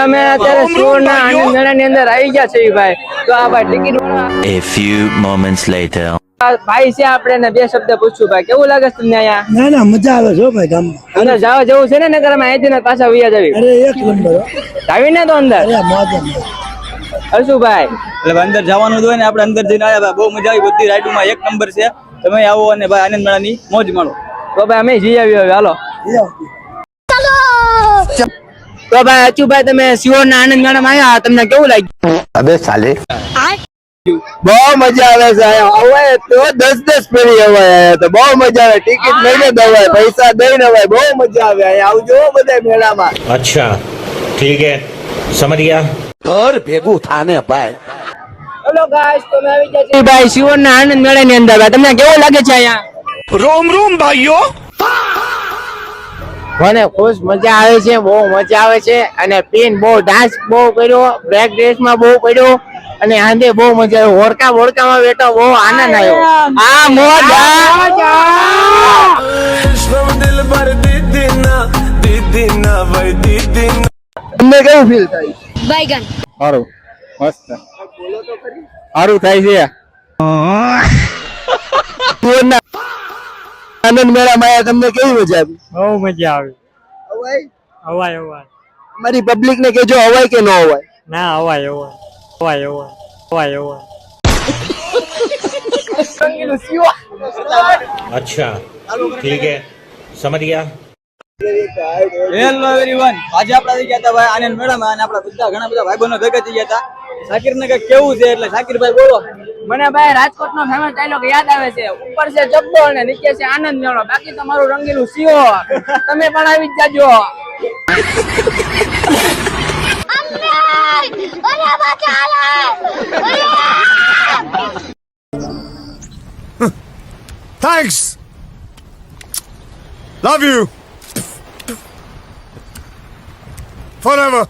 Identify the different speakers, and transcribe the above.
Speaker 1: અમે અત્યારે સુવર્ણના આનંદ મેળાની અંદર આવી ગયા છે ભાઈ. તો આ ભાઈ ટિકિટ વાળા
Speaker 2: A few moments later.
Speaker 1: ભાઈ છે આપણે ને બે શબ્દ પૂછ્યું ભાઈ કેવું લાગે છે તમને અહીંયા?
Speaker 3: ના ના મજા આવે છે હો ભાઈ ગામમાં.
Speaker 1: અંદર જવા જેવું છે ને નકર અમે અહીંથી ને પાછા વયા જવી.
Speaker 3: અરે એક નંબર હો.
Speaker 1: જાવી ને તો અંદર
Speaker 3: અરે મોજ જ મોજ.
Speaker 1: હર્ષુભાઈ
Speaker 4: એટલે અંદર જવાનું હોય ને આપણે અંદર જઈને આવ્યા ભાઈ બહુ મજા આવી બધી રાઈડમાં એક નંબર છે તમે આવો અને ભાઈ આનંદ મેળાની મોજ માણો
Speaker 1: તો ભાઈ અમે જઈ આવી હવે હાલો.
Speaker 3: એ આવતી.
Speaker 1: તો ભાઈ અચુભાઈ તમે સુવર્ણના આનંદ મેળામાં આવ્યા તમને કેવું લાગ્યું?
Speaker 2: अबे साले.
Speaker 1: બહુ મજા આવે છે હવે તો 10 ફેરી આવ્યા તો બહુ મજા આવે ટિકિટ લઈને દવાય પૈસા દઈને દવાય બહુ મજા આવે અહીંયા આવજો બધા મેળામાં.
Speaker 5: अच्छा ठीक है समझ गया।
Speaker 2: और भेगू थाने भाई.
Speaker 1: હેલો ગાઈસ તો મે આવી ગયા છે ભાઈ સુવર્ણના આનંદ મેળાની અંદર ભાઈ તમને કેવું લાગે છે અહીંયા?
Speaker 2: रोम रोम भाइयों.
Speaker 1: મને ખુશ મજા આવે છે બહુ મજા આવે છે અને પીન બહુ ડાન્સ બહુ કર્યો બ્રેક ડ્રેસમાં બહુ કર્યો અને આંધે બહુ મજા આવી હોડકામાં બેઠો બહુ આનંદ આવ્યો. આ મોજ તમને કેવું ફીલ થાય?
Speaker 6: बैगन
Speaker 1: સારું મસ્ત સારું થાય છે. આનંદ મેળામાં આયા તમને કેવી મજા આવી?
Speaker 7: બહુ મજા આવી.
Speaker 1: અવાય
Speaker 7: અવાય અવાય
Speaker 1: અમારી પબ્લિક ને કેજો અવાય કે ન અવાય?
Speaker 7: ના અવાય અવાય અવાય અવાય અવાય
Speaker 5: अच्छा ठीक है समझ गया।
Speaker 4: હેલો એવરીવન આજે આપણે આવી ગયા હતા ભાઈ આનંદ મેળામાં અને આપણા બધા ઘણા બધા ભાઈબંધો ભેગા થઈ ગયા હતા શાકિરને કઈ કેવું છે એટલે શાકિરભાઈ બોલો.
Speaker 1: મને ભાઈ રાજકોટ નો ફેમસ ડાયલોગ યાદ આવે છે ઉપર છે જબ્બો અને નીચે છે આનંદ મેળો બાકી તમારું રંગીલું સીઓ તમે પણ આવી જ જાજો.
Speaker 8: Thanks. Love you. Forever.